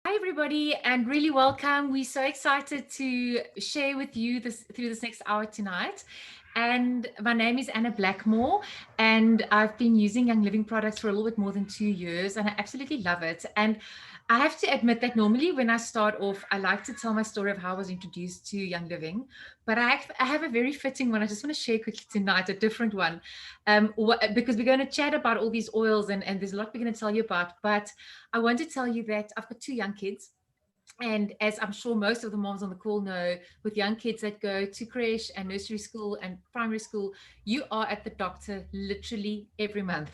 Hi, everybody, and really welcome. We're so excited to share with you through this next hour tonight. And my name is Anna Blackmore, and I've been using Young Living products for a little bit more than 2 years, and I absolutely love it. And I have to admit that normally when I start off, I like to tell my story of how I was introduced to Young Living, but I have a very fitting one. I just want to share quickly tonight, a different one, because we're going to chat about all these oils, and there's a lot we're going to tell you about. But I want to tell you that I've got two young kids. And as I'm sure most of the moms on the call know, with young kids that go to creche and nursery school and primary school, you are at the doctor literally every month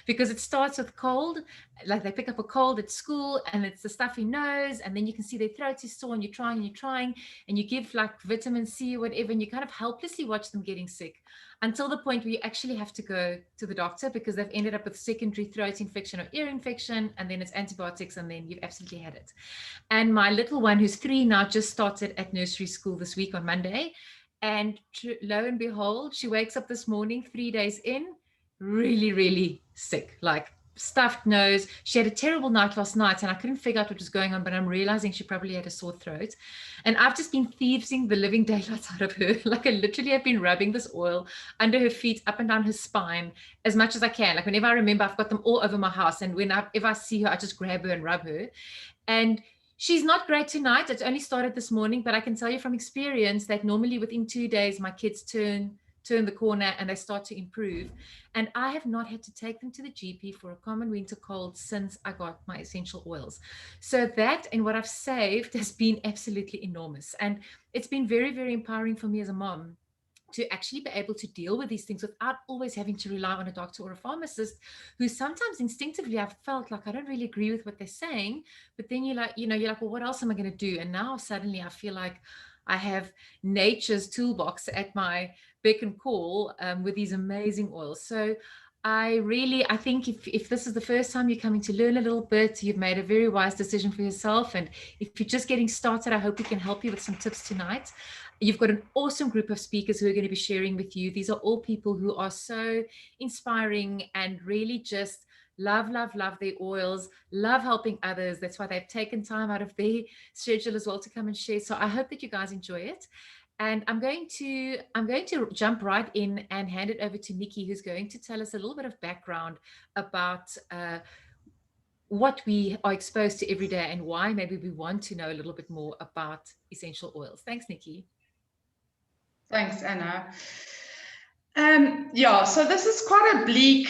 because it starts with cold. Like they pick up a cold at school and it's the stuffy nose, and then you can see their throat is sore, and you're trying, and you give like vitamin C or whatever, and you kind of helplessly watch them getting sick until the point where you actually have to go to the doctor because they've ended up with secondary throat infection or ear infection, and then it's antibiotics, and then you've absolutely had it. And my little one, who's 3 now, just started at nursery school this week on Monday. And lo and behold, she wakes up this morning, 3 days in, really, really sick, like stuffed nose. She had a terrible night last night, and I couldn't figure out what was going on, but I'm realizing she probably had a sore throat. And I've just been thievesing the living daylights out of her. Like I literally have been rubbing this oil under her feet, up and down her spine as much as I can. Like whenever I remember, I've got them all over my house. And if I see her, I just grab her and rub her. And she's not great tonight. It only started this morning, but I can tell you from experience that normally within 2 days, my kids turn the corner and they start to improve. And I have not had to take them to the GP for a common winter cold since I got my essential oils. So that and what I've saved has been absolutely enormous. And it's been very, very empowering for me as a mom to actually be able to deal with these things without always having to rely on a doctor or a pharmacist who sometimes instinctively I've felt like I don't really agree with what they're saying. But then you're like, well, what else am I going to do? And now suddenly I feel like I have nature's toolbox at my beck and call with these amazing oils. So I think if this is the first time you're coming to learn a little bit, you've made a very wise decision for yourself. And if you're just getting started, I hope we can help you with some tips tonight. You've got an awesome group of speakers who are going to be sharing with you. These are all people who are so inspiring and really just love, love, love their oils, love helping others. That's why they've taken time out of their schedule as well to come and share. So I hope that you guys enjoy it. And I'm going to jump right in and hand it over to Nikki, who's going to tell us a little bit of background about what we are exposed to every day and why maybe we want to know a little bit more about essential oils. Thanks, Nikki. Thanks, Anna. So this is quite a bleak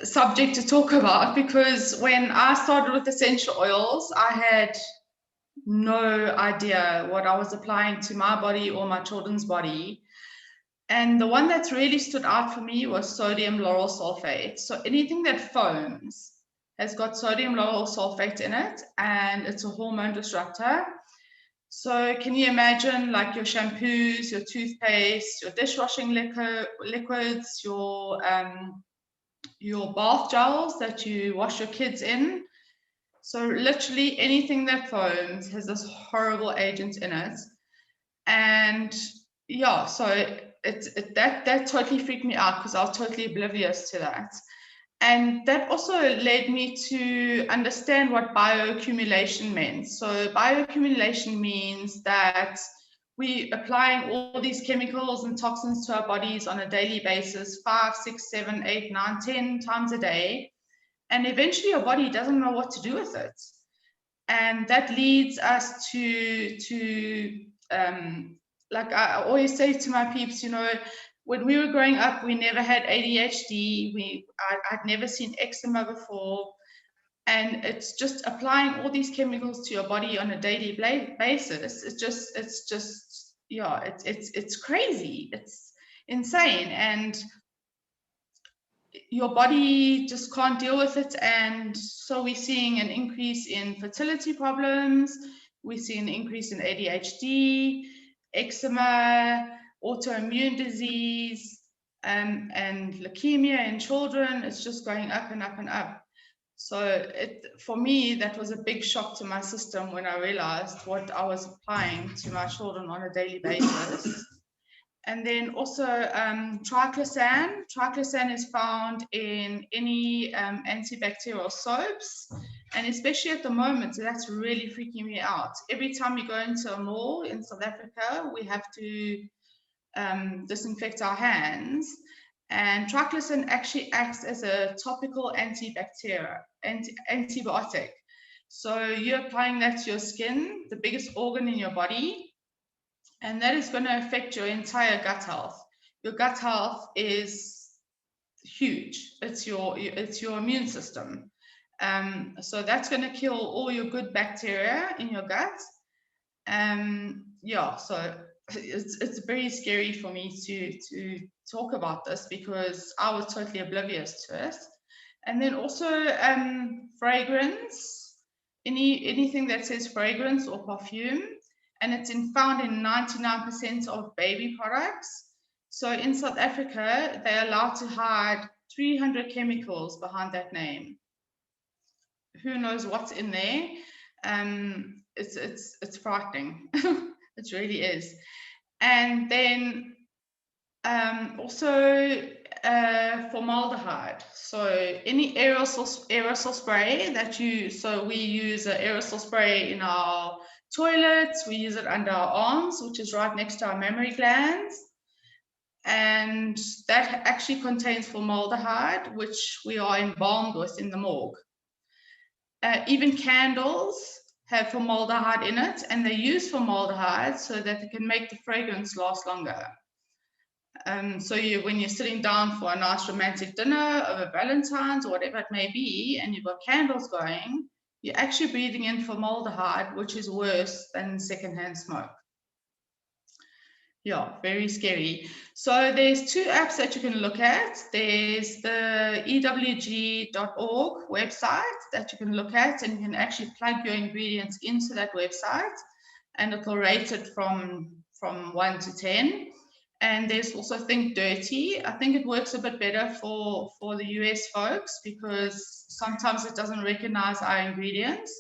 subject to talk about because when I started with essential oils, I had no idea what I was applying to my body or my children's body. And the one that's really stood out for me was sodium lauryl sulfate. So anything that foams has got sodium lauryl sulfate in it, and it's a hormone disruptor. So can you imagine like your shampoos, your toothpaste, your dishwashing liquids, your bath gels that you wash your kids in? So literally anything that foams has this horrible agent in it. And yeah, so that totally freaked me out because I was totally oblivious to that. And that also led me to understand what bioaccumulation meant. So bioaccumulation means that we're applying all these chemicals and toxins to our bodies on a daily basis, 5, 6, 7, 8, 9, 10 times a day. And eventually your body doesn't know what to do with it. And that leads us to like I always say to my peeps, when we were growing up, we never had ADHD. I'd never seen eczema before. And it's just applying all these chemicals to your body on a daily basis. It's crazy. It's insane. And your body just can't deal with it. And so we're seeing an increase in fertility problems. We see an increase in ADHD, eczema, autoimmune disease, and leukemia in children. It's just going up and up and up. So for me, that was a big shock to my system when I realized what I was applying to my children on a daily basis. And then also Triclosan. Triclosan is found in any antibacterial soaps. And especially at the moment, that's really freaking me out. Every time we go into a mall in South Africa, we have to disinfect our hands. And Triclosan actually acts as a topical antibiotic. So you're applying that to your skin, the biggest organ in your body, and that is going to affect your entire gut health. Your gut health is huge. It's your immune system. So that's going to kill all your good bacteria in your gut. Yeah, so it's very scary for me to talk about this because I was totally oblivious to it. And then also fragrance, anything that says fragrance or perfume, and it's found in 99% of baby products. So in South Africa, they're allowed to hide 300 chemicals behind that name. Who knows what's in there? It's frightening. It really is. And then also formaldehyde. So any aerosol spray that we use an aerosol spray in our toilets, we use it under our arms, which is right next to our mammary glands. And that actually contains formaldehyde, which we are embalmed with in the morgue. Even candles have formaldehyde in it, and they use formaldehyde so that they can make the fragrance last longer. So when you're sitting down for a nice romantic dinner over Valentine's or whatever it may be, and you've got candles going, you're actually breathing in formaldehyde, which is worse than secondhand smoke. Yeah, very scary. So there's two apps that you can look at. There's the ewg.org website that you can look at, and you can actually plug your ingredients into that website, and it'll rate it from 1 to 10. And there's also Think Dirty. I think it works a bit better for the US folks because sometimes it doesn't recognize our ingredients.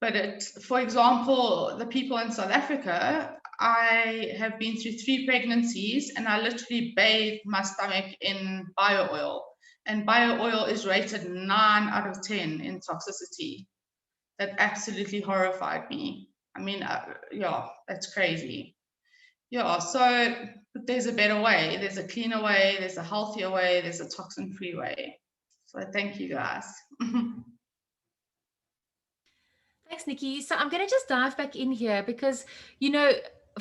But for example, the people in South Africa, I have been through 3 pregnancies and I literally bathed my stomach in Bioaccumulation. And Bioaccumulation is rated 9 out of 10 in toxicity. That absolutely horrified me. I mean, yeah, that's crazy. Yeah, so but there's a better way. There's a cleaner way, there's a healthier way, there's a toxin-free way. So thank you guys. Thanks, Nikki. So I'm going to just dive back in here because,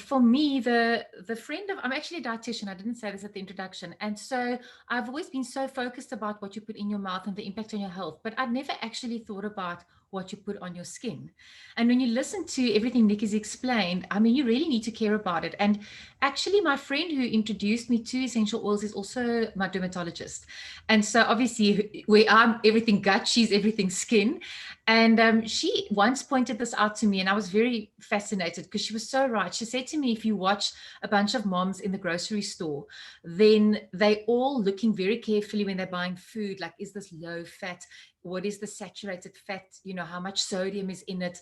for me, the friend of, I'm actually a dietitian. I didn't say this at the introduction. And so I've always been so focused about what you put in your mouth and the impact on your health, but I've never actually thought about what you put on your skin. And when you listen to everything Nikki's explained, I mean, you really need to care about it. And actually, my friend who introduced me to essential oils is also my dermatologist. And so obviously, where I'm everything gut, she's everything skin. And she once pointed this out to me, and I was very fascinated because she was so right. She said to me, if you watch a bunch of moms in the grocery store, then they all looking very carefully when they're buying food, like, is this low fat? What is the saturated fat? How much sodium is in it?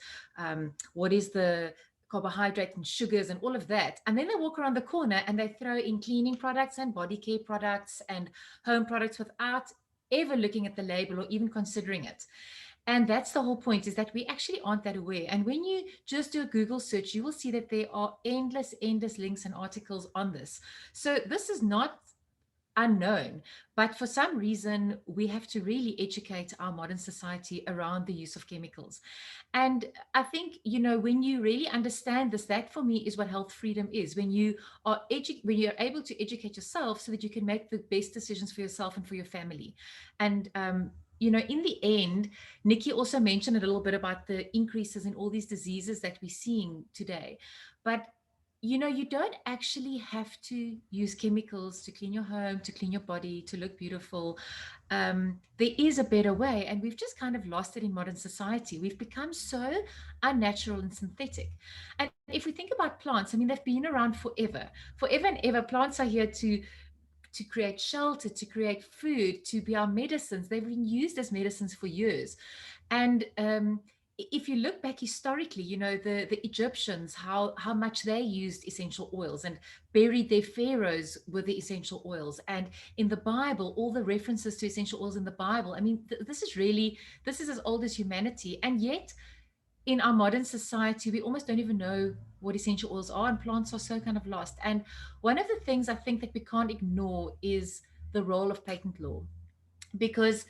What is the carbohydrate and sugars and all of that? And then they walk around the corner and they throw in cleaning products and body care products and home products without ever looking at the label or even considering it. And that's the whole point, is that we actually aren't that aware. And when you just do a Google search, you will see that there are endless links and articles on this. So this is not unknown, but for some reason, we have to really educate our modern society around the use of chemicals. And I think, when you really understand this, that for me is what health freedom is. When you are when you're able to educate yourself so that you can make the best decisions for yourself and for your family. And in the end, Nikki also mentioned a little bit about the increases in all these diseases that we're seeing today. But you don't actually have to use chemicals to clean your home, to clean your body, to look beautiful. There is a better way, and we've just kind of lost it in modern society. We've become so unnatural and synthetic. And if we think about plants, I mean, they've been around forever and ever. Plants are here to create shelter, to create food, to be our medicines. They've been used as medicines for years. And if you look back historically, the Egyptians, how much they used essential oils and buried their pharaohs with the essential oils. And in the Bible, all the references to essential oils in the Bible, I mean, this is as old as humanity. And yet in our modern society, we almost don't even know what essential oils are, and plants are so kind of lost. And one of the things I think that we can't ignore is the role of patent law, because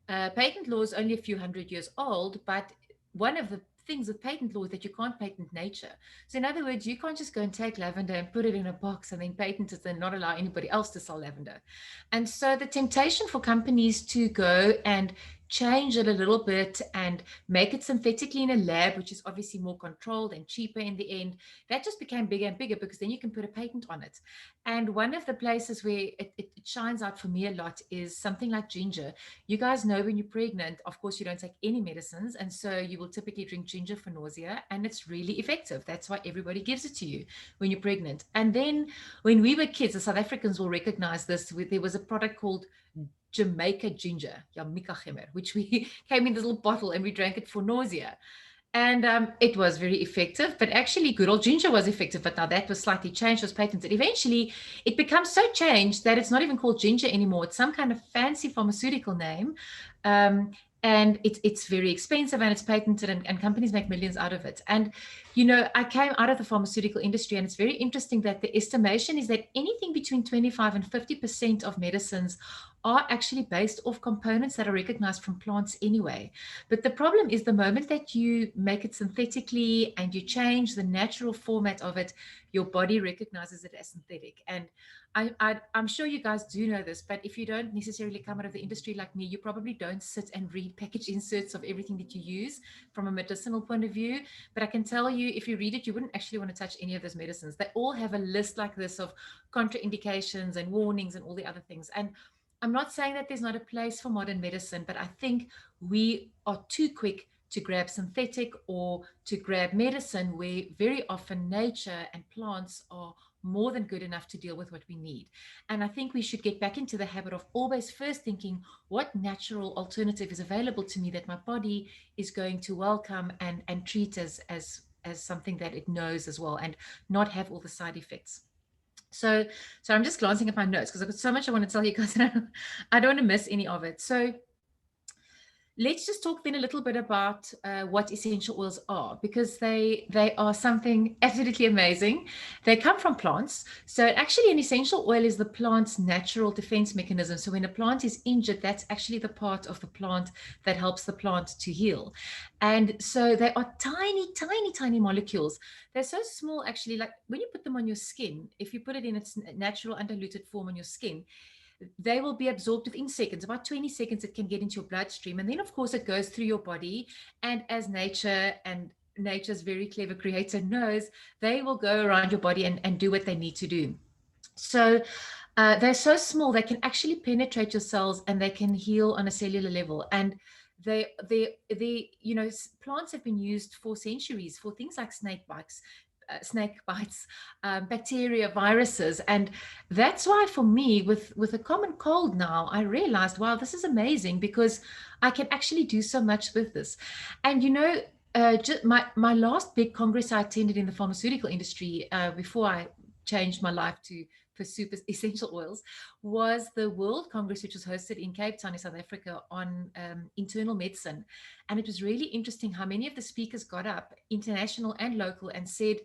patent law is only a few hundred years old, but one of the things with patent law is that you can't patent nature. So, in other words, you can't just go and take lavender and put it in a box and then patent it and not allow anybody else to sell lavender. And so, the temptation for companies to go and change it a little bit and make it synthetically in a lab, which is obviously more controlled and cheaper in the end, that just became bigger and bigger, because then you can put a patent on it. And one of the places where it shines out for me a lot is something like ginger. You guys know when you're pregnant, of course, you don't take any medicines. And so you will typically drink ginger for nausea, and it's really effective. That's why everybody gives it to you when you're pregnant. And then when we were kids, the South Africans will recognize this. There was a product called Jamaica ginger, which we came in this little bottle and we drank it for nausea. And it was very effective, but actually good old ginger was effective. But now that was slightly changed, was patented. Eventually, it becomes so changed that it's not even called ginger anymore. It's some kind of fancy pharmaceutical name. Um, and it's very expensive, and it's patented, and companies make millions out of it. And, I came out of the pharmaceutical industry, and it's very interesting that the estimation is that anything between 25 and 50% of medicines are actually based off components that are recognized from plants anyway. But the problem is, the moment that you make it synthetically and you change the natural format of it, your body recognizes it as synthetic. And I'm sure you guys do know this, but if you don't necessarily come out of the industry like me, you probably don't sit and read package inserts of everything that you use from a medicinal point of view. But I can tell you, if you read it, you wouldn't actually want to touch any of those medicines. They all have a list like this of contraindications and warnings and all the other things. And I'm not saying that there's not a place for modern medicine, but I think we are too quick to grab synthetic or to grab medicine, where very often nature and plants are more than good enough to deal with what we need. And I think we should get back into the habit of always first thinking, what natural alternative is available to me that my body is going to welcome and treat as something that it knows as well, and not have all the side effects. So I'm just glancing at my notes because I've got so much I want to tell you guys, and I don't want to miss any of it. So let's just talk then a little bit about what essential oils are, because they are something absolutely amazing. They come from plants. So actually, an essential oil is the plant's natural defense mechanism. So when a plant is injured, that's actually the part of the plant that helps the plant to heal. And so they are tiny, tiny, tiny molecules. They're so small, actually, like when you put them on your skin, if you put it in its natural undiluted form on your skin, they will be absorbed within seconds. About 20 seconds it can get into your bloodstream, and then of course it goes through your body. And as nature's very clever creator knows, they will go around your body and do what they need to do. So they're so small they can actually penetrate your cells, and they can heal on a cellular level. And plants have been used for centuries for things like snake bites, bacteria, viruses. And that's why for me, with a common cold now, I realized, wow, this is amazing, because I can actually do so much with this. And just my last big congress I attended in the pharmaceutical industry, before I changed my life to pursue essential oils, was the World Congress, which was hosted in Cape Town in South Africa, on internal medicine. And it was really interesting how many of the speakers got up, international and local, and said,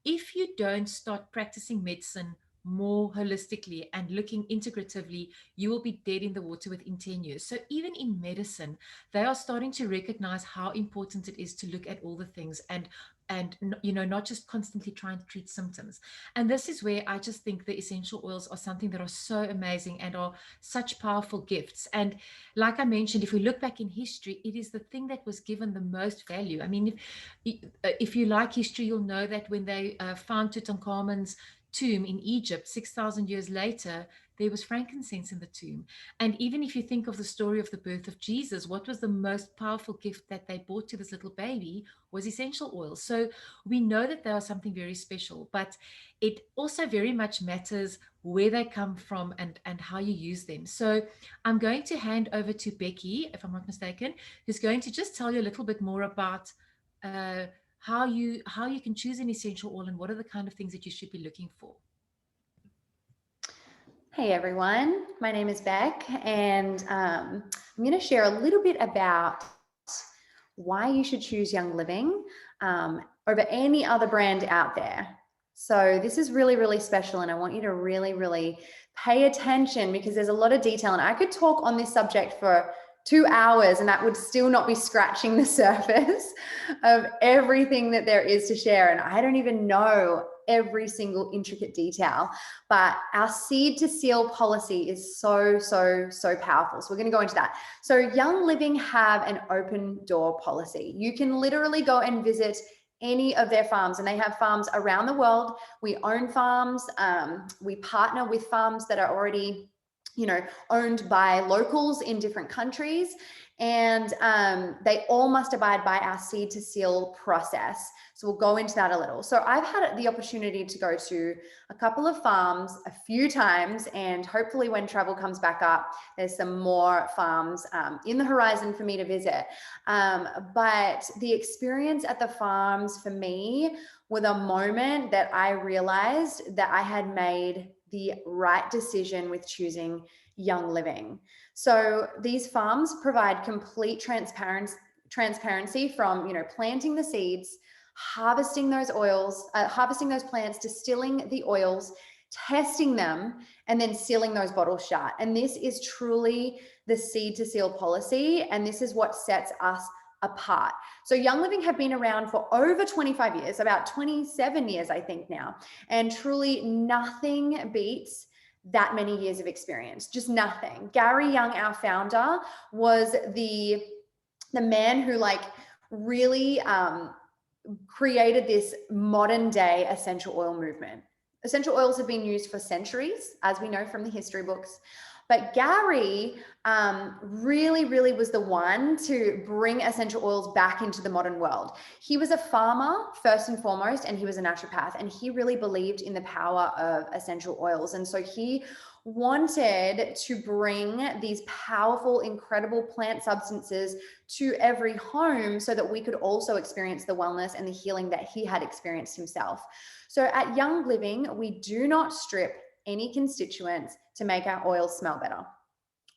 if you don't start practicing medicine more holistically and looking integratively, you will be dead in the water within 10 years. So even in medicine, they are starting to recognize how important it is to look at all the things, and not just constantly trying to treat symptoms. And this is where I just think the essential oils are something that are so amazing and are such powerful gifts. And like I mentioned, if we look back in history, it is the thing that was given the most value. I mean, if you like history, you'll know that when they found Tutankhamun's tomb in Egypt 6,000 years later, there was frankincense in the tomb. And even if you think of the story of the birth of Jesus, what was the most powerful gift that they brought to this little baby was essential oil. So we know that they are something very special, but it also very much matters where they come from, and how you use them. So I'm going to hand over to Becky, if I'm not mistaken, who's going to just tell you a little bit more about how you can choose an essential oil and what are the kind of things that you should be looking for. Hey everyone, my name is Beck, and I'm going to share a little bit about why you should choose Young Living over any other brand out there. So this is really, really special, and I want you to really, really pay attention because there's a lot of detail, and I could talk on this subject for 2 hours and that would still not be scratching the surface of everything that there is to share. And I don't even know every single intricate detail, but our seed to seal policy is so, so, so powerful. So we're going to go into that. So Young Living have an open door policy. You can literally go and visit any of their farms, and they have farms around the world. We own farms. We partner with farms that are already, owned by locals in different countries. And they all must abide by our seed to seal process. So we'll go into that a little. So I've had the opportunity to go to a couple of farms a few times, and hopefully when travel comes back up, there's some more farms in the horizon for me to visit. But the experience at the farms for me was a moment that I realized that I had made the right decision with choosing Young Living. So these farms provide complete transparency from, planting the seeds, harvesting those oils, harvesting those plants, distilling the oils, testing them, and then sealing those bottles shut. And this is truly the seed to seal policy. And this is what sets us apart. So Young Living have been around for over 25 years, about 27 years, I think now. And truly nothing beats that many years of experience, just nothing. Gary Young, our founder, was the man who really created this modern day essential oil movement. Essential oils have been used for centuries, as we know from the history books. But Gary really, really was the one to bring essential oils back into the modern world. He was a farmer first and foremost, and he was a naturopath, and he really believed in the power of essential oils. And so he wanted to bring these powerful, incredible plant substances to every home so that we could also experience the wellness and the healing that he had experienced himself. So at Young Living, we do not strip any constituents to make our oils smell better.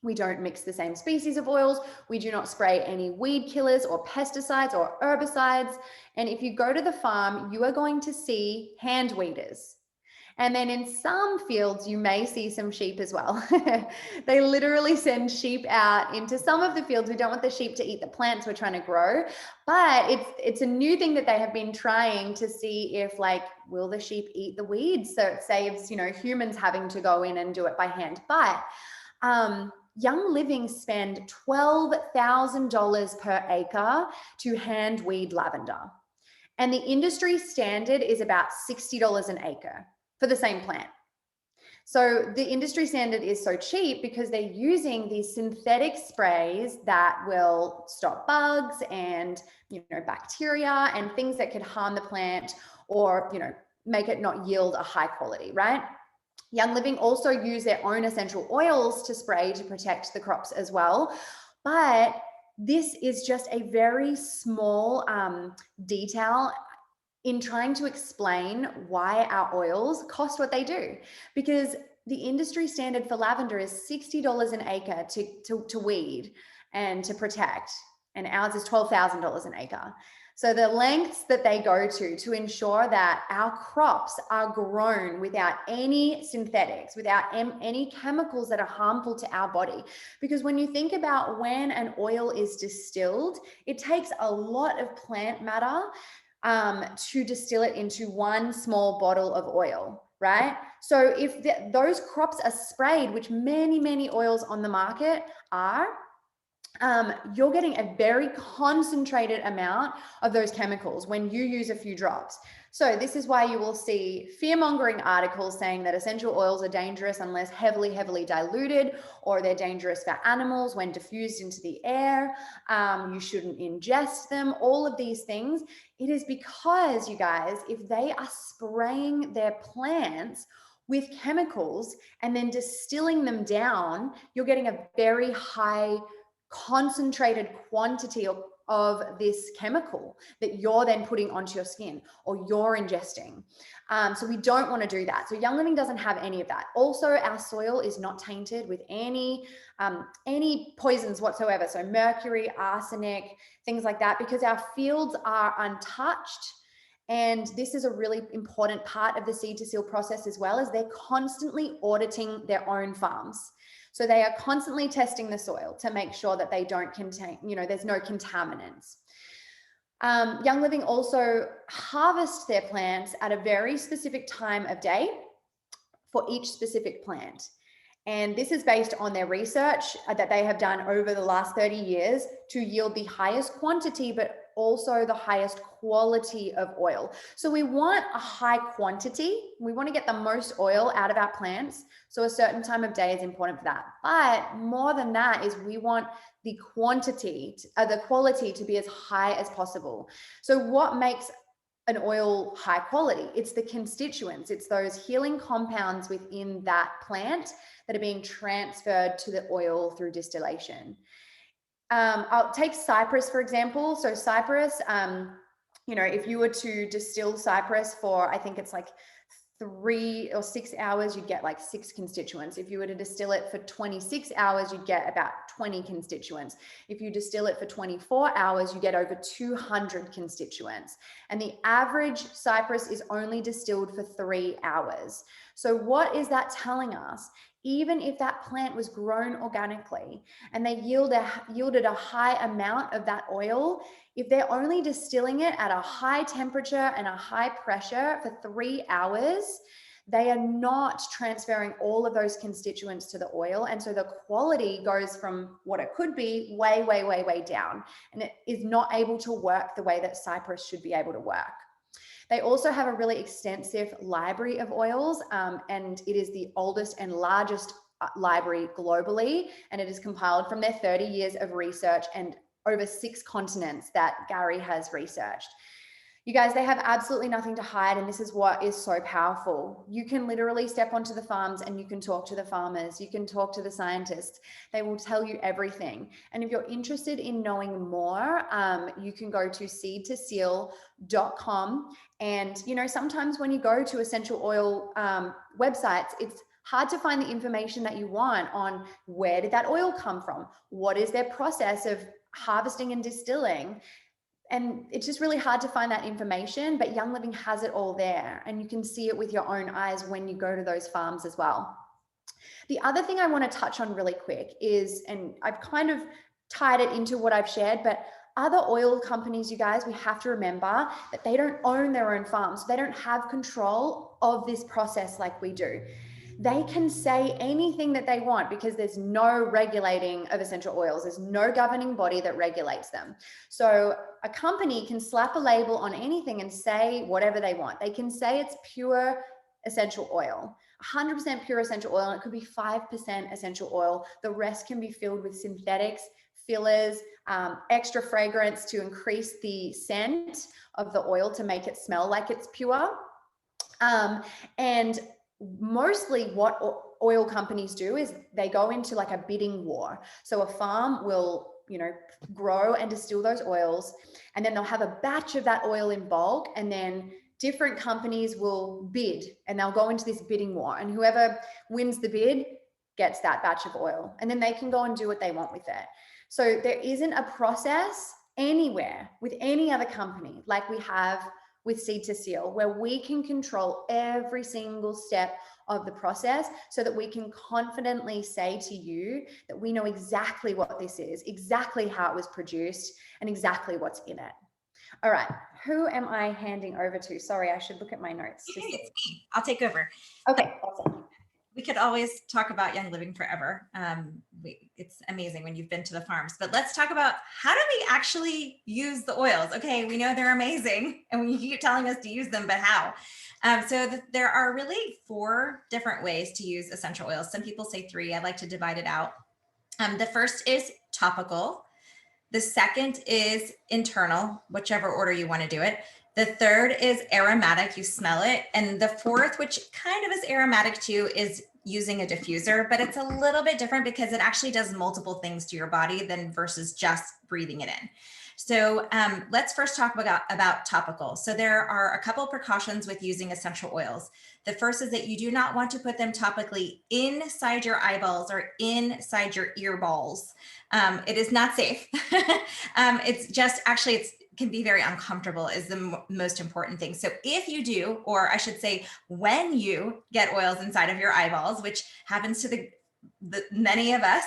We don't mix the same species of oils. We do not spray any weed killers or pesticides or herbicides. And if you go to the farm, you are going to see hand weeders. And then in some fields, you may see some sheep as well. They literally send sheep out into some of the fields. We don't want the sheep to eat the plants we're trying to grow, but it's a new thing that they have been trying to see if will the sheep eat the weeds? So it saves, humans having to go in and do it by hand. But Young Living spend $12,000 per acre to hand weed lavender. And the industry standard is about $60 an acre for the same plant. So the industry standard is so cheap because they're using these synthetic sprays that will stop bugs and, bacteria and things that could harm the plant or, make it not yield a high quality, right? Young Living also use their own essential oils to spray to protect the crops as well. But this is just a very small detail in trying to explain why our oils cost what they do, because the industry standard for lavender is $60 an acre to weed and to protect, and ours is $12,000 an acre. So the lengths that they go to ensure that our crops are grown without any synthetics, without any chemicals that are harmful to our body. Because when you think about when an oil is distilled, it takes a lot of plant matter to distill it into one small bottle of oil, right? So if those crops are sprayed, which many oils on the market are, you're getting a very concentrated amount of those chemicals when you use a few drops. So this is why you will see fear-mongering articles saying that essential oils are dangerous unless heavily diluted, or they're dangerous for animals when diffused into the air. You shouldn't ingest them, all of these things. It is because, you guys, if they are spraying their plants with chemicals and then distilling them down, you're getting a very high concentrated quantity of this chemical that you're then putting onto your skin or you're ingesting. So we don't want to do that. So Young Living doesn't have any of that. Also, our soil is not tainted with any poisons whatsoever. So mercury, arsenic, things like that, because our fields are untouched. And this is a really important part of the seed to seal process as well, as they're constantly auditing their own farms. So they are constantly testing the soil to make sure that they don't contain, there's no contaminants. Young Living also harvest their plants at a very specific time of day for each specific plant. And this is based on their research that they have done over the last 30 years to yield the highest quantity, but also the highest quality of oil. So we want a high quantity. We want to get the most oil out of our plants. So a certain time of day is important for that. But more than that is we want the quantity, the quality to be as high as possible. So what makes an oil high quality? It's the constituents. It's those healing compounds within that plant that are being transferred to the oil through distillation. I'll take cypress, for example. So cypress, if you were to distill cypress for, I think it's like 3 or 6 hours, you'd get like 6 constituents. If you were to distill it for 26 hours, you'd get about 20 constituents. If you distill it for 24 hours, you get over 200 constituents. And the average cypress is only distilled for 3 hours. So what is that telling us? Even if that plant was grown organically and they yielded a high amount of that oil, if they're only distilling it at a high temperature and a high pressure for 3 hours, they are not transferring all of those constituents to the oil. And so the quality goes from what it could be way, way, way, way down. And it is not able to work the way that cypress should be able to work. They also have a really extensive library of oils, and it is the oldest and largest library globally, and it is compiled from their 30 years of research and over 6 continents that Gary has researched. You guys, they have absolutely nothing to hide, and this is what is so powerful. You can literally step onto the farms and you can talk to the farmers, you can talk to the scientists. They will tell you everything. And if you're interested in knowing more, you can go to seedtoseal.com. And, sometimes when you go to essential oil websites, it's hard to find the information that you want on where did that oil come from? What is their process of harvesting and distilling? And it's just really hard to find that information, but Young Living has it all there, and you can see it with your own eyes when you go to those farms as well. The other thing I want to touch on really quick is, and I've kind of tied it into what I've shared, but other oil companies, you guys, we have to remember that they don't own their own farms. They don't have control of this process like we do. They can say anything that they want because there's no regulating of essential oils. There's no governing body that regulates them. So a company can slap a label on anything and say whatever they want. They can say it's pure essential oil, 100% pure essential oil, and it could be 5% essential oil. The rest can be filled with synthetics, fillers, extra fragrance to increase the scent of the oil to make it smell like it's pure. And mostly what oil companies do is they go into like a bidding war. So a farm will, grow and distill those oils, and then they'll have a batch of that oil in bulk, and then different companies will bid, and they'll go into this bidding war, and whoever wins the bid gets that batch of oil, and then they can go and do what they want with it. So there isn't a process anywhere with any other company like we have with Seed to Seal, where we can control every single step of the process so that we can confidently say to you that we know exactly what this is, exactly how it was produced, and exactly what's in it. All right, who am I handing over to? Sorry, I should look at my notes. It's me. I'll take over. Okay, awesome. We could always talk about Young Living forever. It's amazing when you've been to the farms, but let's talk about how do we actually use the oils? Okay, we know they're amazing and you keep telling us to use them, but how? There are really 4 different ways to use essential oils. Some people say 3. I like to divide it out. The first is topical. The second is internal, whichever order you want to do it. The third is aromatic, you smell it. And the fourth, which kind of is aromatic too, is using a diffuser, but it's a little bit different because it actually does multiple things to your body than versus just breathing it in. So let's first talk about topical. So there are a couple of precautions with using essential oils. The first is that you do not want to put them topically inside your eyeballs or inside your ear balls. It is not safe. It's just, actually, it can be very uncomfortable is the most important thing. So if you do, or I should say, when you get oils inside of your eyeballs, which happens to the many of us,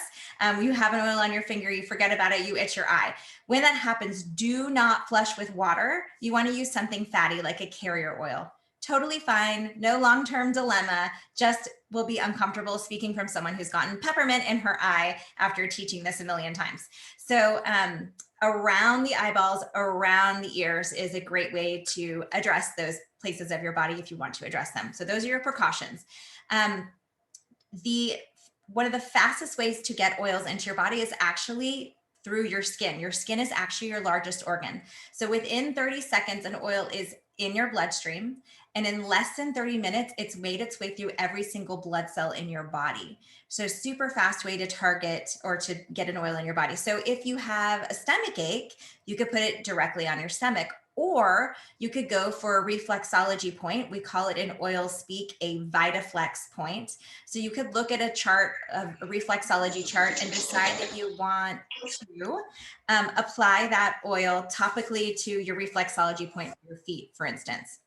you have an oil on your finger, you forget about it, you itch your eye. When that happens, do not flush with water. You want to use something fatty like a carrier oil. Totally fine, no long-term dilemma, just will be uncomfortable speaking from someone who's gotten peppermint in her eye after teaching this a million times. So around the eyeballs, around the ears is a great way to address those places of your body if you want to address them. So those are your precautions. One of the fastest ways to get oils into your body is actually through your skin. Your skin is actually your largest organ. So within 30 seconds, an oil is in your bloodstream. And in less than 30 minutes, it's made its way through every single blood cell in your body. So super fast way to target or to get an oil in your body. So if you have a stomach ache, you could put it directly on your stomach, or you could go for a reflexology point. We call it in oil speak a VitaFlex point. So you could look at a chart, a reflexology chart, and decide that you want to apply that oil topically to your reflexology point for your feet, for instance.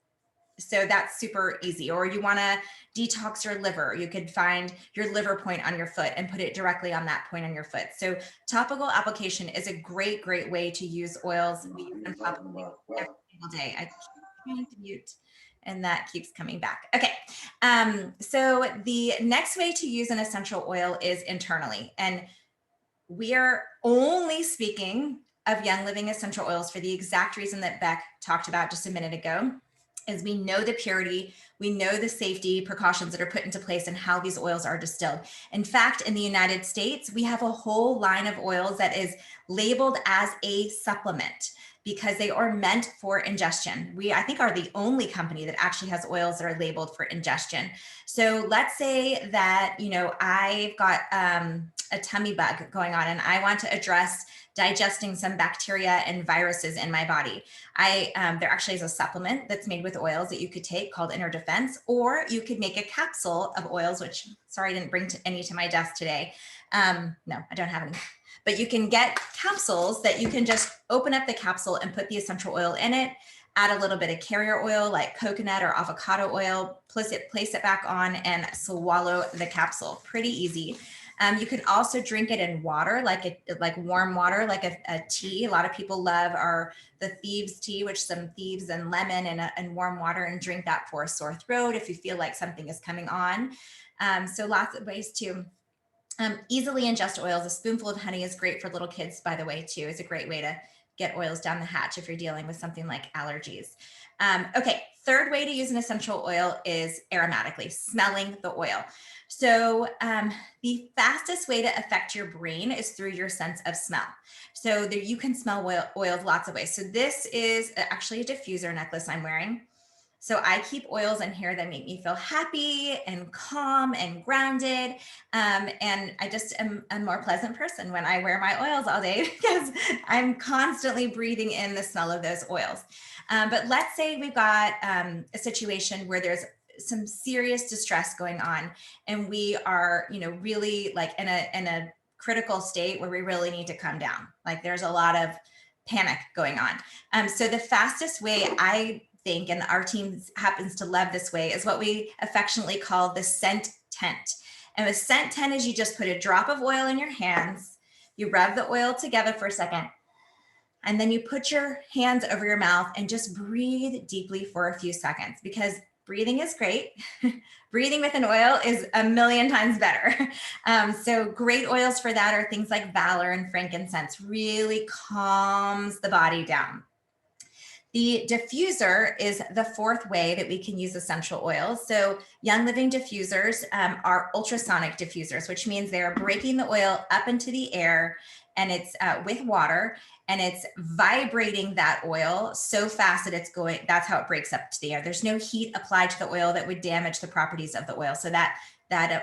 So that's super easy. Or you want to detox your liver, you could find your liver point on your foot and put it directly on that point on your foot. So topical application is a great, great way to use oils. We use them topically every single day. I keep trying to mute and that keeps coming back. Okay. So the next way to use an essential oil is internally. And we are only speaking of Young Living essential oils for the exact reason that Beck talked about just a minute ago. Is we know the purity, we know the safety precautions that are put into place and how these oils are distilled. In fact, in the United States, we have a whole line of oils that is labeled as a supplement because they are meant for ingestion. We, I think, are the only company that actually has oils that are labeled for ingestion. So let's say that, you know, I've got a tummy bug going on and I want to address digesting some bacteria and viruses in my body. There actually is a supplement that's made with oils that you could take called Inner Defense, or you could make a capsule of oils, which, sorry, I didn't bring any to my desk today. No, I don't have any. But you can get capsules that you can just open up the capsule and put the essential oil in it, add a little bit of carrier oil like coconut or avocado oil, place it back on and swallow the capsule. Pretty easy. You can also drink it in water, like warm water, like a tea. A lot of people love the Thieves Tea, which some thieves and lemon and warm water, and drink that for a sore throat if you feel like something is coming on. So lots of ways to easily ingest oils. A spoonful of honey is great for little kids, by the way, too. It's a great way to get oils down the hatch if you're dealing with something like allergies. Okay, third way to use an essential oil is aromatically, smelling the oil. So the fastest way to affect your brain is through your sense of smell. So there, you can smell oils lots of ways. So this is actually a diffuser necklace I'm wearing. So I keep oils in here that make me feel happy and calm and grounded. And I just am a more pleasant person when I wear my oils all day because I'm constantly breathing in the smell of those oils. But let's say we've got a situation where there's some serious distress going on and we are, you know, really like in a critical state where we really need to come down. Like there's a lot of panic going on. So the fastest way I think, and our team happens to love this way, is what we affectionately call the scent tent. And the scent tent is you just put a drop of oil in your hands, you rub the oil together for a second, and then you put your hands over your mouth and just breathe deeply for a few seconds, because breathing is great. Breathing with an oil is a million times better. So great oils for that are things like Valor and frankincense, really calms the body down. The diffuser is the fourth way that we can use essential oils. So Young Living diffusers are ultrasonic diffusers, which means they're breaking the oil up into the air and it's with water, and it's vibrating that oil so fast that it's going, that's how it breaks up to the air. There's no heat applied to the oil that would damage the properties of the oil. So that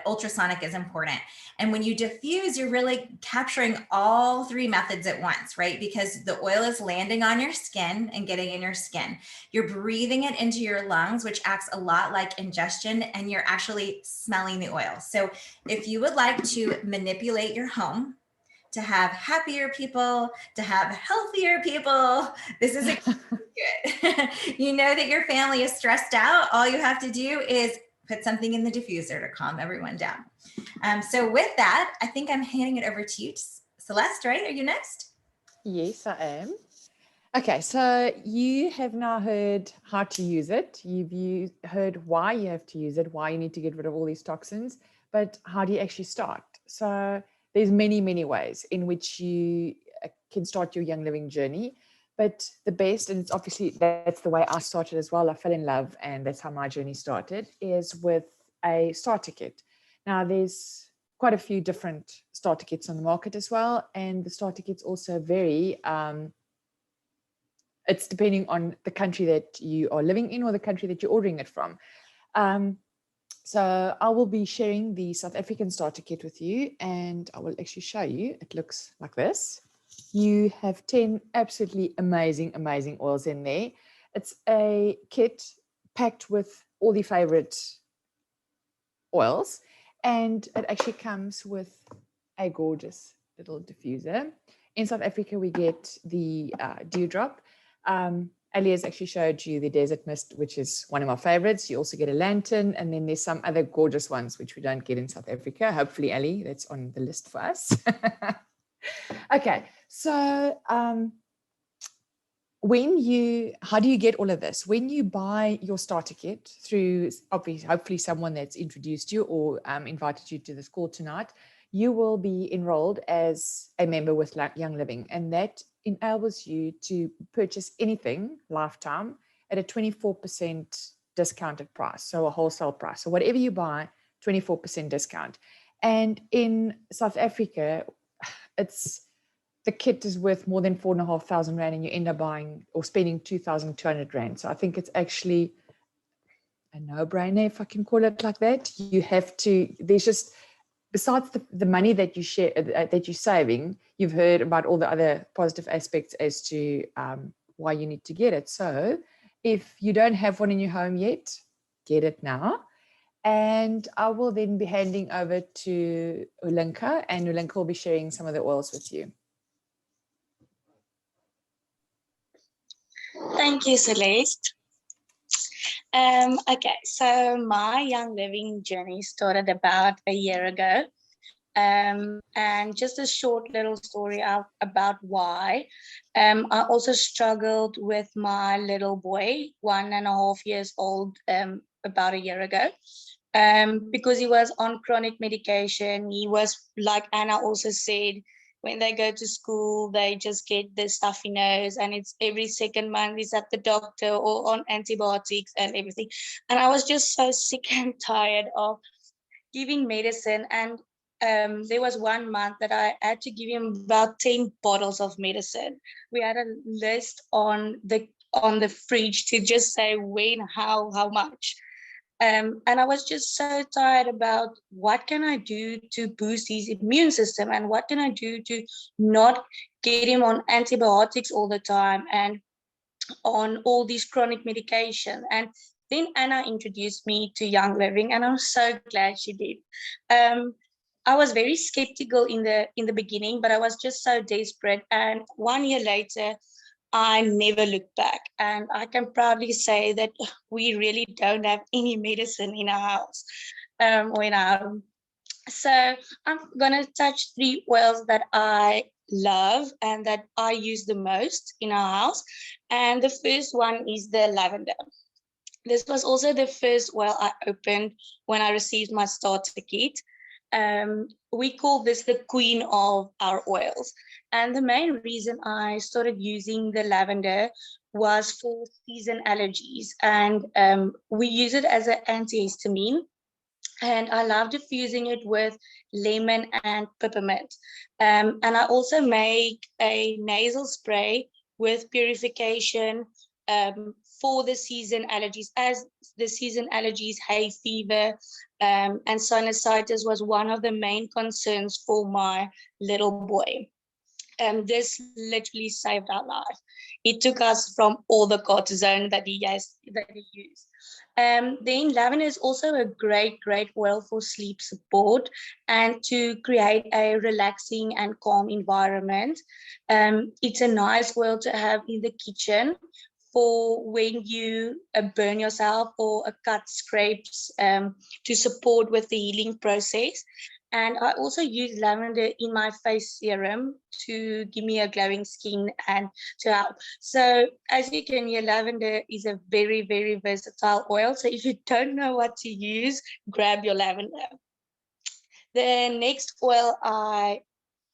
ultrasonic is important. And when you diffuse, you're really capturing all three methods at once, right? Because the oil is landing on your skin and getting in your skin. You're breathing it into your lungs, which acts a lot like ingestion, and you're actually smelling the oil. So if you would like to manipulate your home to have happier people, to have healthier people, this is good. You know that your family is stressed out. All you have to do is put something in the diffuser to calm everyone down. So with that, I think I'm handing it over to you, Celeste, right? Are you next? Yes, I am. Okay, so you have now heard how to use it. You've heard why you have to use it, why you need to get rid of all these toxins, but how do you actually start? So there's many, many ways in which you can start your Young Living journey. But the best, and it's obviously that's the way I started as well. I fell in love, and that's how my journey started, is with a starter kit. Now, there's quite a few different starter kits on the market as well, and the starter kits also vary. It's depending on the country that you are living in or the country that you're ordering it from. So I will be sharing the South African starter kit with you, and I will actually show you. It looks like this. You have 10 absolutely amazing oils in there. It's a kit packed with all the favorite oils, and it actually comes with a gorgeous little diffuser. In South Africa, we get the dewdrop. Ali has actually showed you the desert mist, which is one of my favorites. You also get a lantern, and then there's some other gorgeous ones which we don't get in South Africa. Hopefully, Ali, that's on the list for us. Okay, so how do you get all of this? When you buy your starter kit through, obviously, hopefully someone that's introduced you or invited you to this call tonight, you will be enrolled as a member with Young Living, and that enables you to purchase anything lifetime at a 24% discounted price, so a wholesale price. So whatever you buy, 24% discount. And in South Africa, the kit is worth more than 4,500 Rand, and you end up buying or spending 2,200 Rand. So I think it's actually a no-brainer, if I can call it like that. You have to, there's just, besides the money that you share, that you're saving, you've heard about all the other positive aspects as to why you need to get it. So if you don't have one in your home yet, get it now. And I will then be handing over to Ulinka, and Ulinka will be sharing some of the oils with you. Thank you, Celeste. Okay, so my Young Living journey started about a year ago. And just a short little story about why. I also struggled with my little boy, 1.5 years old, about a year ago. Because he was on chronic medication. He was, like Anna also said, when they go to school, they just get the stuffy nose, and it's every second month he's at the doctor or on antibiotics and everything. And I was just so sick and tired of giving medicine. And there was 1 month that I had to give him about 10 bottles of medicine. We had a list on the fridge to just say when, how much. And I was just so tired about what can I do to boost his immune system, and what can I do to not get him on antibiotics all the time and on all these chronic medication. And then Anna introduced me to Young Living, and I'm so glad she did. I was very skeptical in the beginning, but I was just so desperate. And 1 year later, I never looked back. And I can proudly say that we really don't have any medicine in our house or in our home. So I'm going to touch 3 oils that I love and that I use the most in our house. And the first one is the lavender. This was also the first oil I opened when I received my starter kit. We call this the queen of our oils. And the main reason I started using the lavender was for season allergies. And we use it as an antihistamine. And I love diffusing it with lemon and peppermint. And I also make a nasal spray with purification for the season allergies, as the season allergies, hay fever, and sinusitis was one of the main concerns for my little boy. This literally saved our life. It took us from all the cortisone that he used. Then lavender is also a great oil for sleep support and to create a relaxing and calm environment. It's a nice oil to have in the kitchen for when you burn yourself or a cut scrapes to support with the healing process. And I also use lavender in my face serum to give me a glowing skin and to help. So as you can hear, lavender is a very versatile oil. So if you don't know what to use, grab your lavender. The next oil I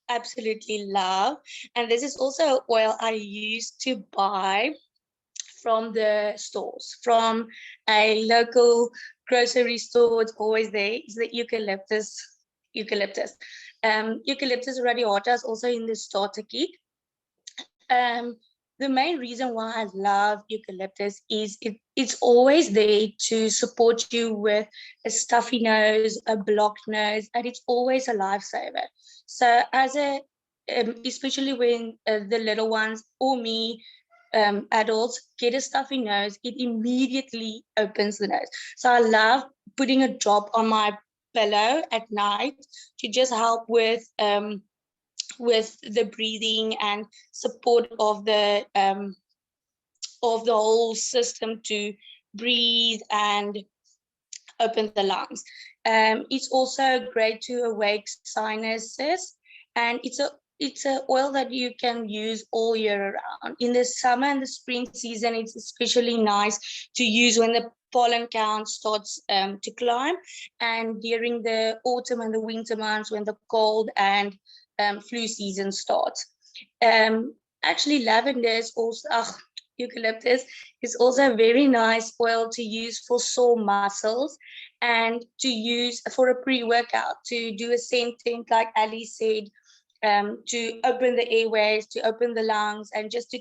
absolutely love, and this is also oil I used to buy from the stores, from a local grocery store. It's always there. It's the eucalyptus. Eucalyptus radiata is also in the starter kit. The main reason why I love eucalyptus is it's always there to support you with a stuffy nose, a blocked nose, and it's always a lifesaver. So as a especially when the little ones or me, adults get a stuffy nose, it immediately opens the nose. So I love putting a drop on my pillow at night to just help with the breathing and support of the whole system to breathe and open the lungs. It's also great to awake sinuses, and it's a oil that you can use all year around. In the summer and the spring season, it's especially nice to use when the pollen count starts to climb, and during the autumn and the winter months when the cold and flu season starts. Actually, lavender is also, eucalyptus is also a very nice oil to use for sore muscles and to use for a pre-workout, to do a same thing like Ali said, to open the airways, to open the lungs, and just to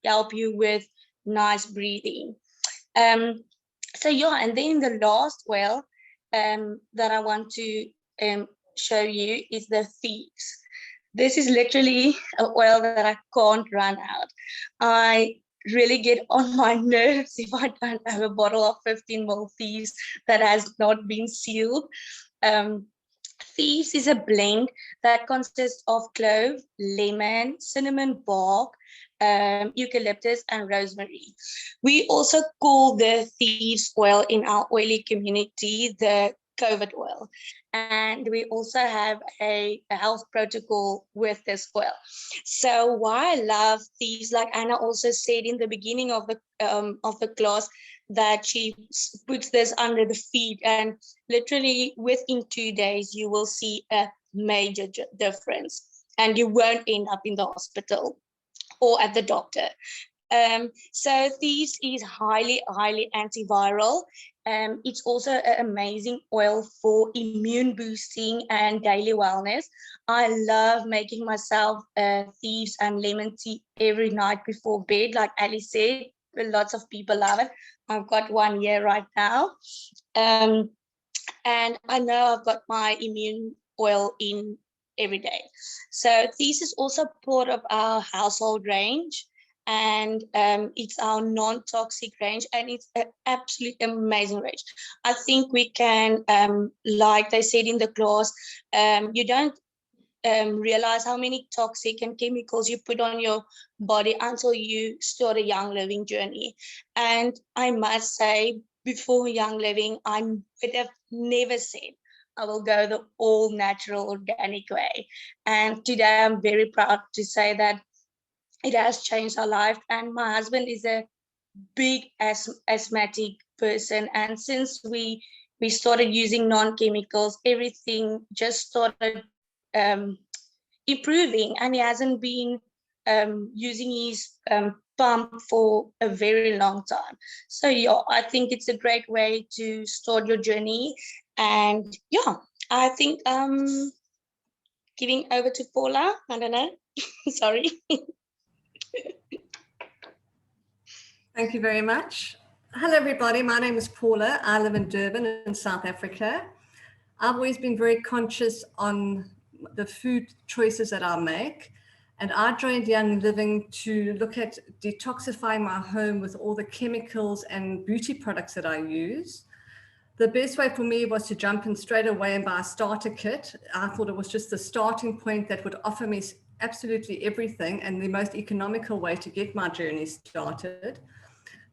help you with nice breathing. So yeah, and then the last oil that I want to show you is the Thieves. This is literally an oil that I can't run out. I really get on my nerves if I don't have a bottle of 15 ml Thieves that has not been sealed. Thieves is a blend that consists of clove, lemon, cinnamon bark, eucalyptus, and rosemary. We also call the Thieves oil in our oily community the COVID oil. And we also have a health protocol with this oil. So why I love Thieves, like Anna also said in the beginning of the class, that she puts this under the feet, and literally within 2 days you will see a major difference, and you won't end up in the hospital or at the doctor. So Thieves is highly antiviral. It's also an amazing oil for immune boosting and daily wellness. I love making myself Thieves and lemon tea every night before bed. Like Ali said, lots of people love it. I've got one here right now. And I know I've got my immune oil in every day. So Thieves is also part of our household range, and it's our non-toxic range, and it's an absolutely amazing range. I think we can, like they said in the class, you don't realize how many toxic and chemicals you put on your body until you start a Young Living journey. And I must say, before Young Living, I would have never said I will go the all natural organic way. And today I'm very proud to say that it has changed our life. And my husband is a big asthmatic person, and since we started using non-chemicals, everything just started improving, and he hasn't been using his pump for a very long time. So yeah, I think it's a great way to start your journey. And yeah, I think giving over to Paula. I don't know. Sorry. Thank you very much. Hello, everybody. My name is Paula. I live in Durban in South Africa. I've always been very conscious on the food choices that I make. And I joined Young Living to look at detoxifying my home with all the chemicals and beauty products that I use. The best way for me was to jump in straight away and buy a starter kit. I thought it was just the starting point that would offer me absolutely everything and the most economical way to get my journey started.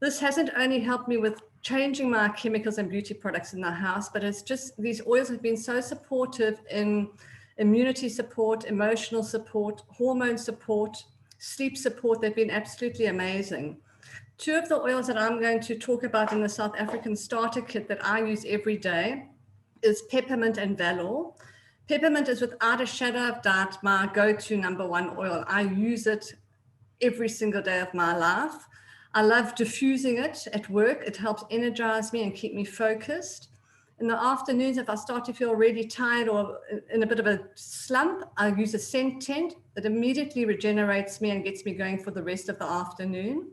This hasn't only helped me with changing my chemicals and beauty products in the house, but it's just, these oils have been so supportive in immunity support, emotional support, hormone support, sleep support. They've been absolutely amazing. Two of the oils that I'm going to talk about in the South African starter kit that I use every day is peppermint and Valor. Peppermint is without a shadow of doubt my go-to #1 oil. I use it every single day of my life. I love diffusing it at work. It helps energize me and keep me focused. In the afternoons, if I start to feel really tired or in a bit of a slump, I use a scent tent that immediately regenerates me and gets me going for the rest of the afternoon.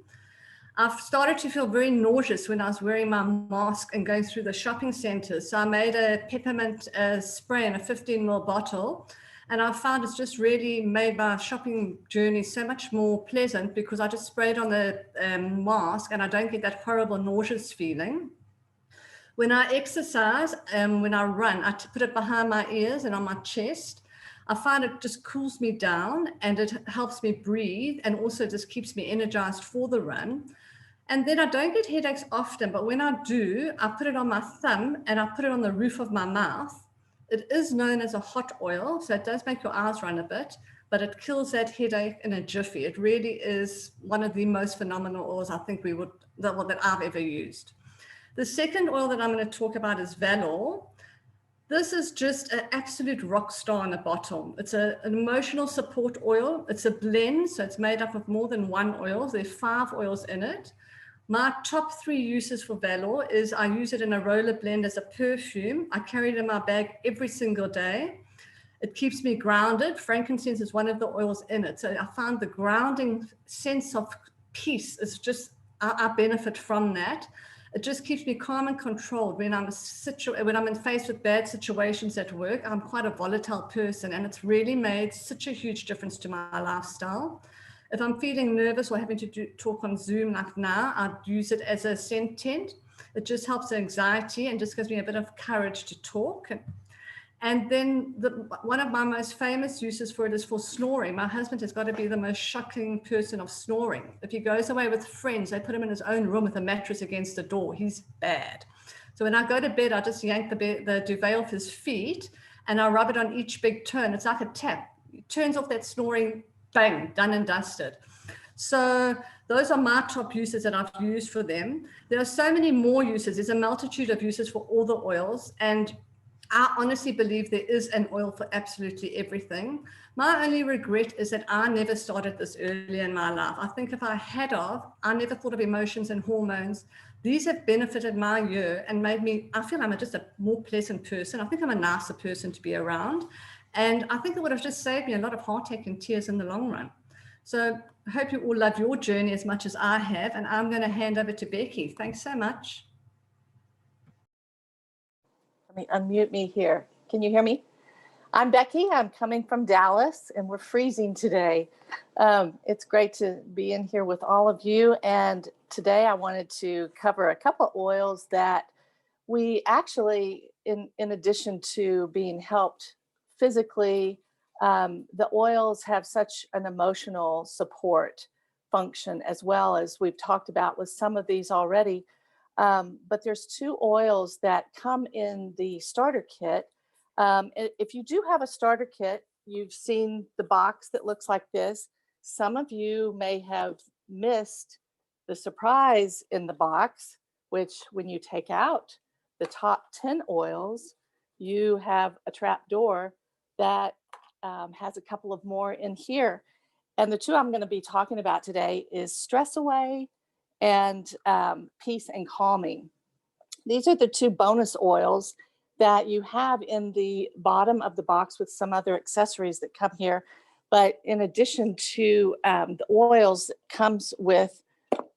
I've started to feel very nauseous when I was wearing my mask and going through the shopping centers. So I made a peppermint spray in a 15 ml bottle. And I found it's just really made my shopping journey so much more pleasant because I just sprayed on the mask and I don't get that horrible nauseous feeling. When I exercise, when I run, I put it behind my ears and on my chest. I find it just cools me down and it helps me breathe and also just keeps me energized for the run. And then I don't get headaches often, but when I do, I put it on my thumb and I put it on the roof of my mouth. It is known as a hot oil, so it does make your eyes run a bit, but it kills that headache in a jiffy. It really is one of the most phenomenal oils I think that I've ever used. The second oil that I'm going to talk about is Valor. This is just an absolute rock star in a bottle. It's an emotional support oil. It's a blend, so it's made up of more than one oil. There are 5 oils in it. My top 3 uses for Valor is I use it in a roller blend as a perfume. I carry it in my bag every single day. It keeps me grounded. Frankincense is one of the oils in it. So I found the grounding sense of peace is just, I benefit from that. It just keeps me calm and controlled when I'm faced with bad situations at work. I'm quite a volatile person and it's really made such a huge difference to my lifestyle. If I'm feeling nervous or having to talk on Zoom like now, I'd use it as a scent tent. It just helps anxiety and just gives me a bit of courage to talk. And then one of my most famous uses for it is for snoring. My husband has got to be the most shocking person of snoring. If he goes away with friends, they put him in his own room with a mattress against the door. He's bad. So when I go to bed, I just yank the duvet off his feet and I rub it on each big turn. It's like a tap. It turns off that snoring, bang, done and dusted. So those are my top uses that I've used for them. There are so many more uses. There's a multitude of uses for all the oils. And I honestly believe there is an oil for absolutely everything. My only regret is that I never started this early in my life. I think if I had I never thought of emotions and hormones. These have benefited my year and made me, I feel I'm just a more pleasant person. I think I'm a nicer person to be around. And I think it would have just saved me a lot of heartache and tears in the long run. So I hope you all love your journey as much as I have. And I'm going to hand over to Becky. Thanks so much. Let me unmute me here. Can you hear me? I'm Becky. I'm coming from Dallas and we're freezing today. It's great to be in here with all of you. And today I wanted to cover a couple of oils that we actually, in addition to being helped physically, the oils have such an emotional support function as well, as we've talked about with some of these already. But there's 2 oils that come in the starter kit. If you do have a starter kit, you've seen the box that looks like this. Some of you may have missed the surprise in the box, which when you take out the top 10 oils, you have a trap door that has a couple of more in here. And the 2 I'm going to be talking about today is Stress Away and Peace and Calming. These are the 2 bonus oils that you have in the bottom of the box with some other accessories that come here. But in addition to the oils, it comes with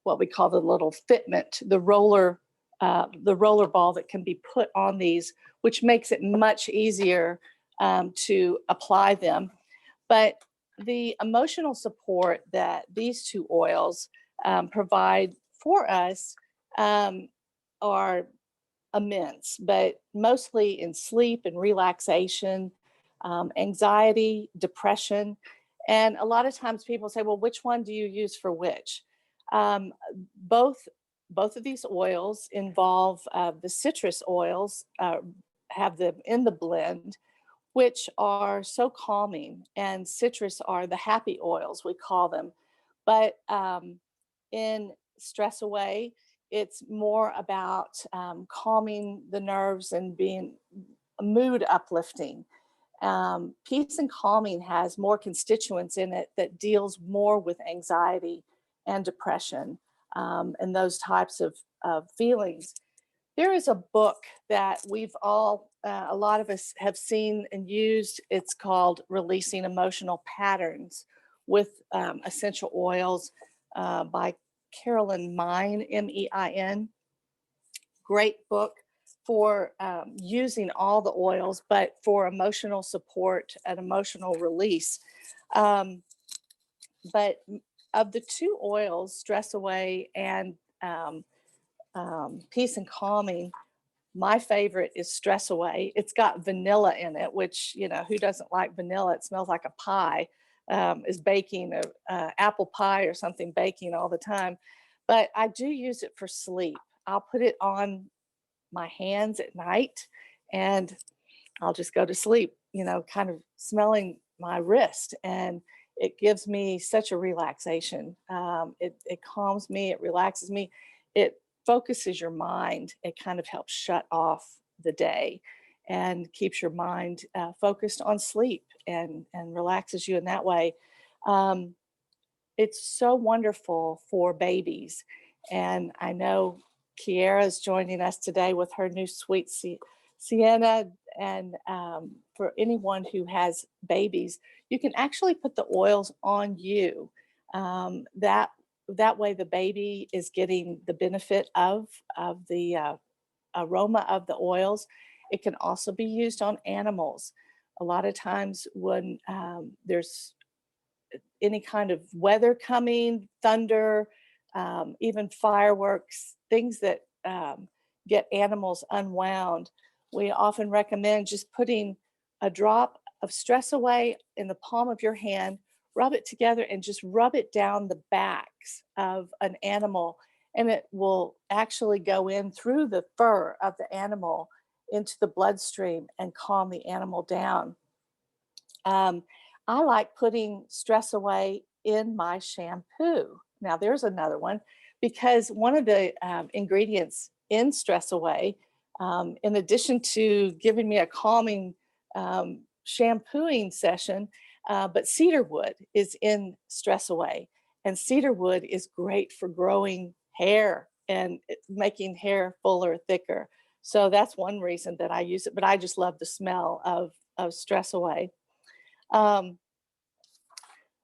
what we call the little fitment, the roller ball that can be put on these, which makes it much easier to apply them. But the emotional support that these two oils provide for us are immense, but mostly in sleep and relaxation, anxiety, depression. And a lot of times people say, well, which one do you use for which? Both of these oils involve the citrus oils, have them in the blend, which are so calming, and citrus are the happy oils, we call them. But in Stress Away, it's more about calming the nerves and being mood uplifting. Peace and Calming has more constituents in it that deals more with anxiety and depression and those types of feelings. There is a book that we've all, a lot of us have seen and used. It's called Releasing Emotional Patterns with Essential Oils by Carolyn Mein, Mein. Great book for using all the oils, but for emotional support and emotional release. But of the two oils, Stress Away and Peace and Calming, my favorite is Stress Away. It's got vanilla in it, which, you know, who doesn't like vanilla? It smells like a pie, is baking, apple pie or something, baking all the time. But I do use it for sleep. I'll put it on my hands at night and I'll just go to sleep, you know, kind of smelling my wrist. And it gives me such a relaxation. It calms me, it relaxes me, it focuses your mind. It kind of helps shut off the day and keeps your mind focused on sleep and relaxes you in that way. It's so wonderful for babies. And I know Kiara is joining us today with her new Sweet Sienna. And for anyone who has babies, you can actually put the oils on you. That way the baby is getting the benefit of the aroma of the oils. It can also be used on animals. A lot of times when there's any kind of weather coming, thunder, even fireworks, things that get animals unwound, we often recommend just putting a drop of Stress Away in the palm of your hand, rub it together and just rub it down the backs of an animal, and it will actually go in through the fur of the animal into the bloodstream and calm the animal down. I like putting Stress Away in my shampoo. Now there's another one, because one of the ingredients in Stress Away, in addition to giving me a calming shampooing session, but cedarwood is in Stress Away. And cedarwood is great for growing hair and making hair fuller, thicker. So that's one reason that I use it, but I just love the smell of Stress Away.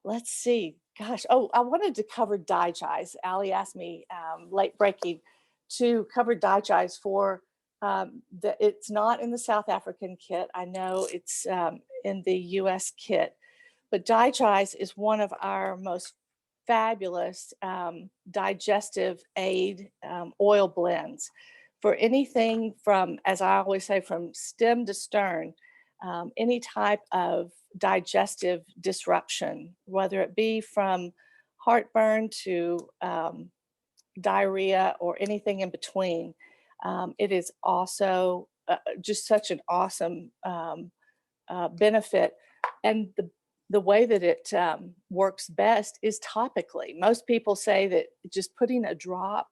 Let's see, gosh, I wanted to cover Digize. Allie asked me late breaking to cover Digize for it's not in the South African kit. I know it's in the US kit, but Digize is one of our most fabulous digestive aid oil blends for anything from, as I always say, from stem to stern, any type of digestive disruption, whether it be from heartburn to diarrhea or anything in between. It is also just such an awesome benefit. And the way that it works best is topically. Most people say that just putting a drop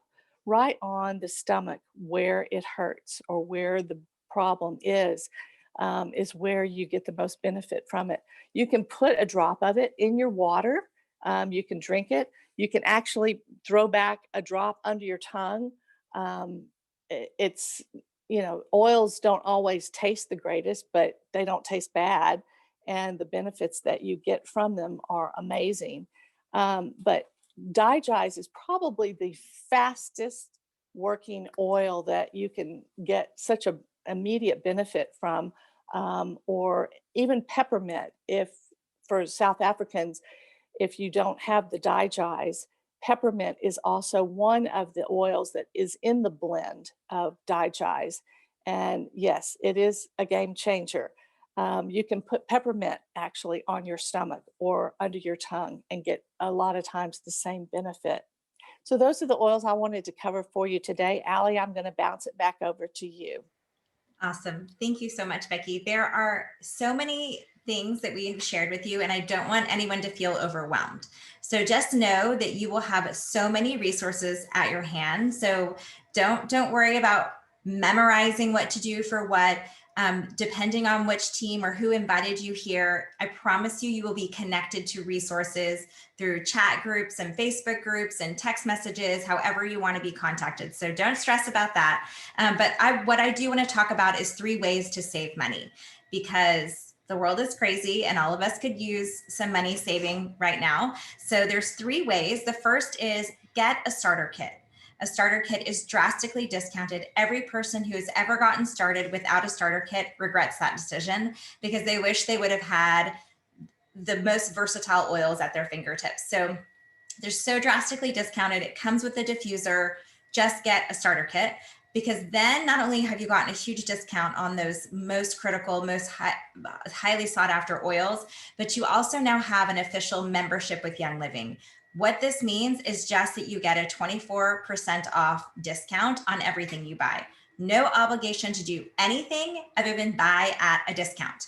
right on the stomach where it hurts or where the problem is where you get the most benefit from it. You can put a drop of it in your water. You can drink it. You can actually throw back a drop under your tongue. It's you know, oils don't always taste the greatest, but they don't taste bad. And the benefits that you get from them are amazing. But Digize is probably the fastest working oil that you can get such a immediate benefit from, or even peppermint. If for South Africans, if you don't have the Digize, peppermint is also one of the oils that is in the blend of Digize. And yes, it is a game changer. You can put peppermint actually on your stomach or under your tongue and get a lot of times the same benefit. So those are the oils I wanted to cover for you today. Allie, I'm going to bounce it back over to you. Awesome. Thank you so much, Becky. There are so many things that we have shared with you, and I don't want anyone to feel overwhelmed. So just know that you will have so many resources at your hand. So don't worry about memorizing what to do for what. Depending on which team or who invited you here, I promise you, you will be connected to resources through chat groups and Facebook groups and text messages, however you want to be contacted. So don't stress about that. But what I do want to talk about is 3 ways to save money, because the world is crazy and all of us could use some money saving right now. So there's 3 ways. The first is get a starter kit. A starter kit is drastically discounted. Every person who has ever gotten started without a starter kit regrets that decision, because they wish they would have had the most versatile oils at their fingertips. So they're so drastically discounted. It comes with a diffuser. Just get a starter kit, because then not only have you gotten a huge discount on those most critical, highly sought after oils, but you also now have an official membership with Young Living. What this means is just that you get a 24% off discount on everything you buy. No obligation to do anything other than buy at a discount.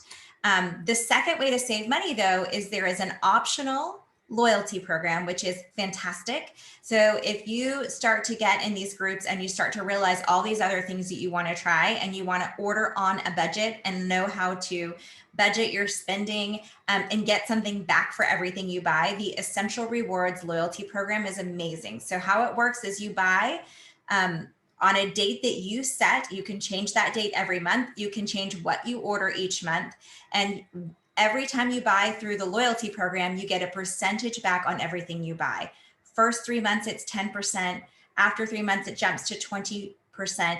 The second way to save money, though, is there is an optional loyalty program, which is fantastic. So if you start to get in these groups and you start to realize all these other things that you want to try, and you want to order on a budget and know how to budget your spending, and get something back for everything you buy, the Essential Rewards loyalty program is amazing. So how it works is you buy on a date that you set. You can change that date every month. You can change what you order each month. And every time you buy through the loyalty program, you get a percentage back on everything you buy. First 3 months, it's 10%. After 3 months, it jumps to 20%.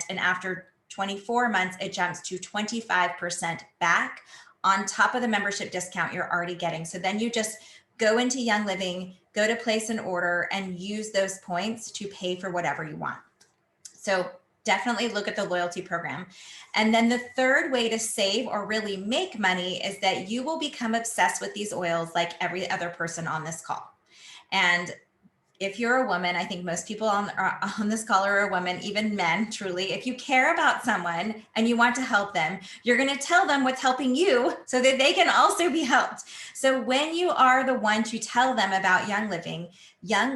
And after 24 months, it jumps to 25% back on top of the membership discount you're already getting. So then you just go into Young Living, go to place an order, and use those points to pay for whatever you want. So definitely look at the loyalty program. And then the third way to save or really make money is that you will become obsessed with these oils like every other person on this call. And if you're a woman, I think most people on this call are a woman, even men, truly. If you care about someone and you want to help them, you're going to tell them what's helping you so that they can also be helped. So when you are the one to tell them about Young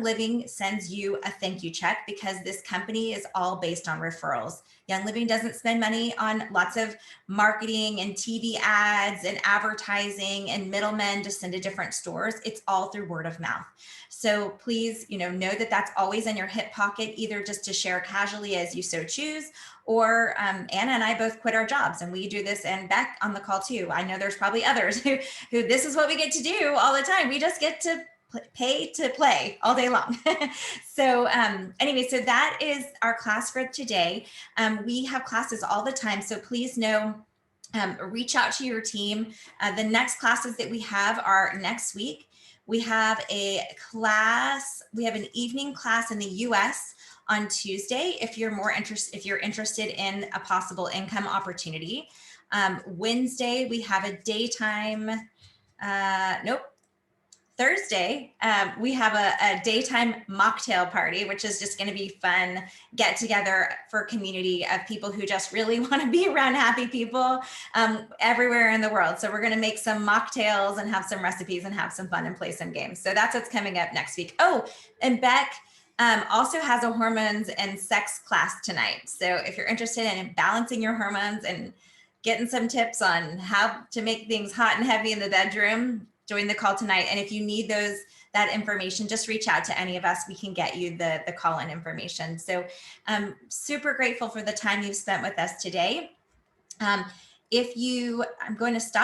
Living sends you a thank you check, because this company is all based on referrals. Young Living doesn't spend money on lots of marketing and TV ads and advertising and middlemen to send to different stores. It's all through word of mouth. So please, know that that's always in your hip pocket, either just to share casually as you so choose, or Anna and I both quit our jobs and we do this, and Beck on the call too. I know there's probably others who this is what we get to do all the time. We just get to pay to play all day long. So anyway, so that is our class for today. We have classes all the time, so please know, reach out to your team. The next classes that we have are next week. We have an evening class in the US on Tuesday if you're interested in a possible income opportunity. Wednesday we have a daytime Thursday, we have a daytime mocktail party, which is just going to be fun get together for a community of people who just really want to be around happy people everywhere in the world. So we're going to make some mocktails and have some recipes and have some fun and play some games. So that's what's coming up next week. Oh, and Beck also has a hormones and sex class tonight. So if you're interested in balancing your hormones and getting some tips on how to make things hot and heavy in the bedroom, joined the call tonight. And if you need that information, just reach out to any of us. We can get you the call-in information. So I'm super grateful for the time you've spent with us today. I'm going to stop